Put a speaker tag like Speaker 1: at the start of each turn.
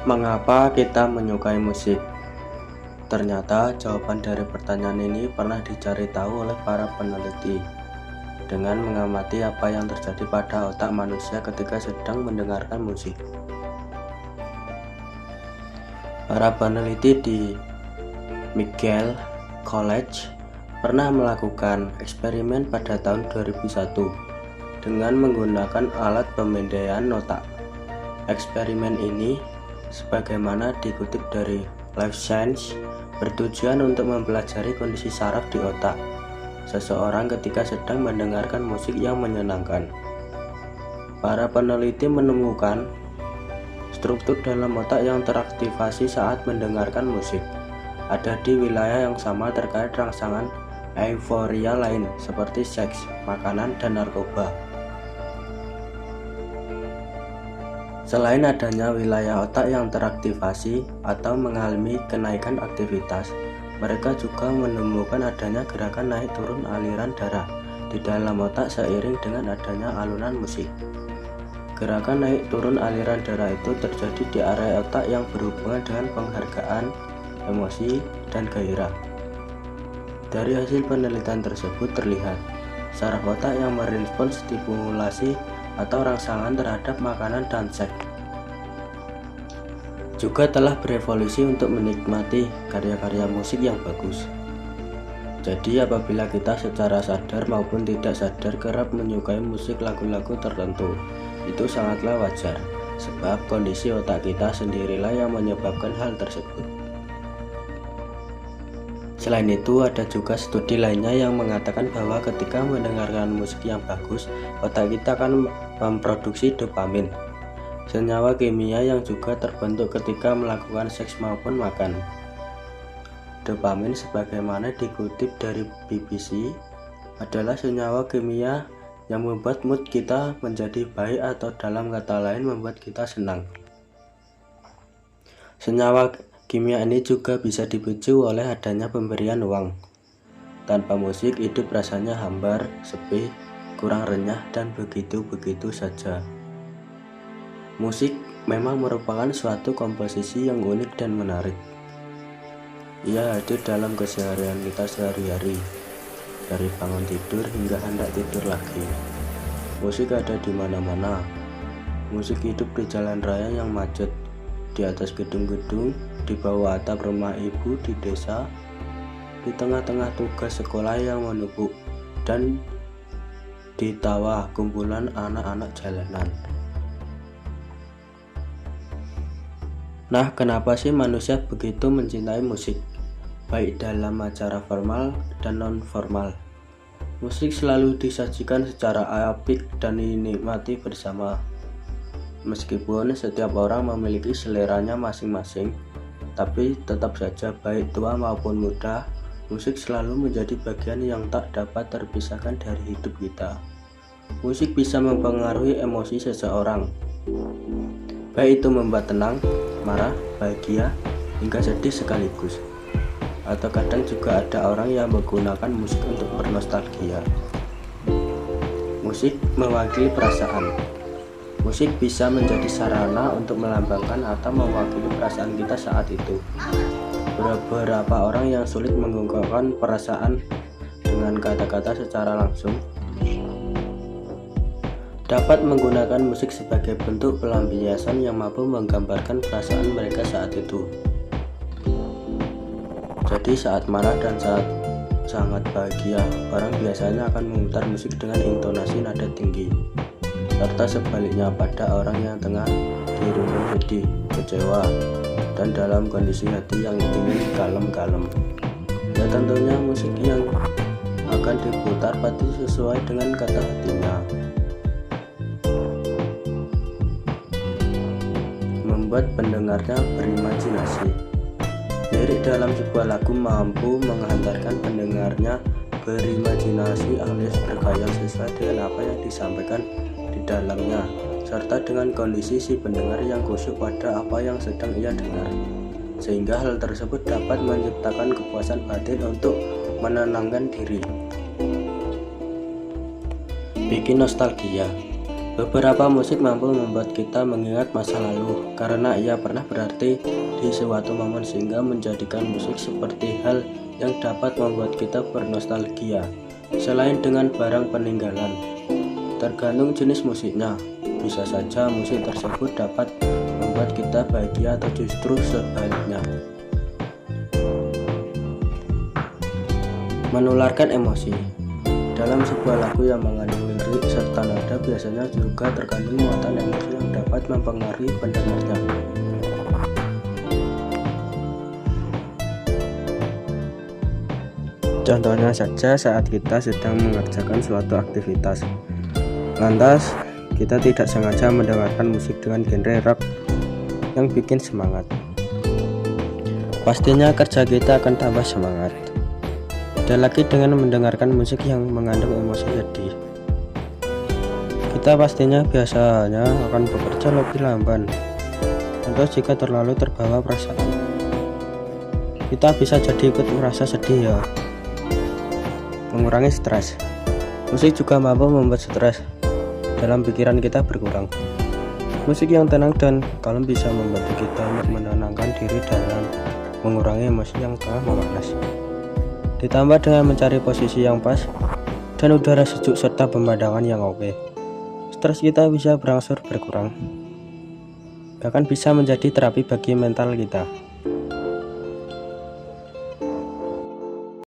Speaker 1: Mengapa kita menyukai musik? Ternyata jawaban dari pertanyaan ini pernah dicari tahu oleh para peneliti dengan mengamati apa yang terjadi pada otak manusia ketika sedang mendengarkan musik. Para peneliti di McGill College pernah melakukan eksperimen pada tahun 2001 dengan menggunakan alat pemindaian otak. Eksperimen ini, sebagaimana dikutip dari Life Science, bertujuan untuk mempelajari kondisi saraf di otak seseorang ketika sedang mendengarkan musik yang menyenangkan. Para peneliti menemukan struktur dalam otak yang teraktivasi saat mendengarkan musik ada di wilayah yang sama terkait rangsangan euforia lain seperti seks, makanan, dan narkoba. Selain adanya wilayah otak yang teraktivasi atau mengalami kenaikan aktivitas, mereka juga menemukan adanya gerakan naik turun aliran darah di dalam otak seiring dengan adanya alunan musik. Gerakan naik turun aliran darah itu terjadi di area otak yang berhubungan dengan penghargaan, emosi, dan gairah. Dari hasil penelitian tersebut terlihat, saraf otak yang merespons stimulasi atau rangsangan terhadap makanan dan seks juga telah berevolusi untuk menikmati karya-karya musik yang bagus. Jadi apabila kita secara sadar maupun tidak sadar kerap menyukai musik lagu-lagu tertentu, itu sangatlah wajar, sebab kondisi otak kita sendirilah yang menyebabkan hal tersebut. Selain itu, ada juga studi lainnya yang mengatakan bahwa ketika mendengarkan musik yang bagus, otak kita akan memproduksi dopamin, senyawa kimia yang juga terbentuk ketika melakukan seks maupun makan. Dopamin, sebagaimana dikutip dari BBC, adalah senyawa kimia yang membuat mood kita menjadi baik atau dalam kata lain membuat kita senang. Senyawa kimia ini juga bisa dipicu oleh adanya pemberian uang. Tanpa musik, hidup rasanya hambar, sepi, kurang renyah, dan begitu-begitu saja. Musik memang merupakan suatu komposisi yang unik dan menarik. Ia hadir dalam keseharian kita sehari-hari, dari bangun tidur hingga hendak tidur lagi. Musik ada di mana-mana. Musik hidup di jalan raya yang macet, di atas gedung-gedung, di bawah atap rumah ibu di desa, di tengah-tengah tugas sekolah yang menumpuk, dan di tawa kumpulan anak-anak jalanan. Nah, kenapa sih manusia begitu mencintai musik, baik dalam acara formal dan non-formal? Musik selalu disajikan secara apik dan dinikmati bersama. Meskipun setiap orang memiliki seleranya masing-masing, tapi tetap saja baik tua maupun muda, musik selalu menjadi bagian yang tak dapat terpisahkan dari hidup kita. Musik bisa mempengaruhi emosi seseorang, baik itu membuat tenang, marah, bahagia, hingga sedih sekaligus. Atau kadang juga ada orang yang menggunakan musik untuk bernostalgia. Musik mewakili perasaan. Musik bisa menjadi sarana untuk melambangkan atau mewakili perasaan kita saat itu. Beberapa orang yang sulit mengungkapkan perasaan dengan kata-kata secara langsung dapat menggunakan musik sebagai bentuk pelampiasan yang mampu menggambarkan perasaan mereka saat itu. Jadi saat marah dan saat sangat bahagia, orang biasanya akan memutar musik dengan intonasi nada tinggi. Serta sebaliknya pada orang yang tengah dirundung sedih, kecewa, dan dalam kondisi hati yang ingin kalem-kalem. Ya tentunya musik yang akan diputar pasti sesuai dengan kata hatinya, membuat pendengarnya berimajinasi. Lirik dalam sebuah lagu mampu menghantarkan pendengarnya berimajinasi alias berkhayal sesuai dengan apa yang disampaikan di dalamnya, serta dengan kondisi si pendengar yang khusyuk pada apa yang sedang ia dengar, sehingga hal tersebut dapat menciptakan kepuasan batin untuk menenangkan diri. Bikin nostalgia. Beberapa musik mampu membuat kita mengingat masa lalu karena ia pernah berarti di suatu momen sehingga menjadikan musik seperti hal yang dapat membuat kita bernostalgia. Selain dengan barang peninggalan, tergantung jenis musiknya. Bisa saja musik tersebut dapat membuat kita bahagia atau justru sebaliknya. Menularkan emosi. Dalam sebuah lagu yang mengandung lirik serta nada biasanya juga terkandung muatan emosi yang dapat mempengaruhi pendengarnya. Contohnya saja saat kita sedang mengerjakan suatu aktivitas, lantas kita tidak sengaja mendengarkan musik dengan genre rock yang bikin semangat. Pastinya kerja kita akan tambah semangat. Beda lagi dengan mendengarkan musik yang mengandung emosi sedih. Kita pastinya biasanya akan bekerja lebih lamban, atau jika terlalu terbawa perasaan, kita bisa jadi ikut merasa sedih ya. Mengurangi stres. Musik juga mampu membuat stres dalam pikiran kita berkurang. Musik yang tenang dan kalem bisa membantu kita untuk menenangkan diri dan mengurangi emosi yang tengah memanas. Ditambah dengan mencari posisi yang pas dan udara sejuk serta pemandangan yang oke, stres kita bisa berangsur berkurang, bahkan bisa menjadi terapi bagi mental kita.